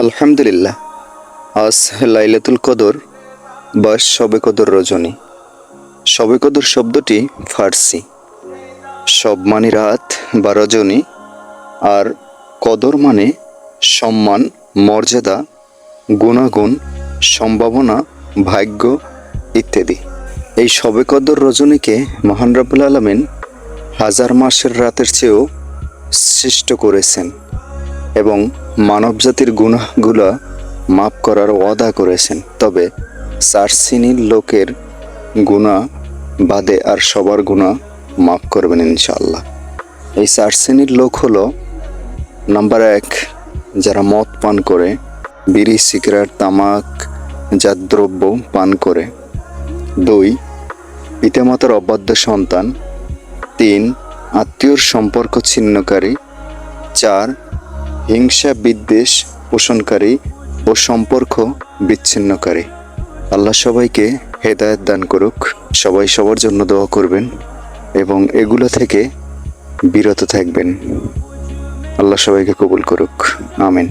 আলহামদুলিল্লাহ। আজ লাইলাতুল কদর বা শবে কদর রজনী। শবে কদর শব্দটি ফার্সি। শব মানে রাত বা রজনী, আর কদর মানে সম্মান, মর্যাদা, গুণাগুণ, সম্ভাবনা, ভাগ্য ইত্যাদি। এই শবে কদর রজনীকে মহান রব্বুল আলামিন হাজার মাসের রাতের চেয়েও শ্রেষ্ঠ করেছেন এবং মানবজাতির গুনাহগুলা মাফ করার ওয়াদা করেছেন। তবে 4 শ্রেণীর লোকের গুনাহ বাদে আর সবার গুনাহ মাফ করবেন ইনশাআল্লাহ। এই 4 শ্রেণীর লোক হলো: নাম্বার 1, যারা মদ পান করে, বিড়ি, সিগারেট, তামাক জাত দ্রব্য পান করে। 2, পিতামাতার অবাধ্য সন্তান। 3, আত্মীয়র সম্পর্ক ছিন্নকারী। 4, হিংসা বিদ্বেষ পোষণকারী ও সম্পর্ক বিচ্ছিন্নকারী। আল্লাহ সবাইকে হেদায়েত দান করুক। সবাই সবার জন্য দোয়া করবেন এবং এগুলো থেকে বিরত থাকবেন। আল্লাহ সবাইকে কবুল করুক, আমিন।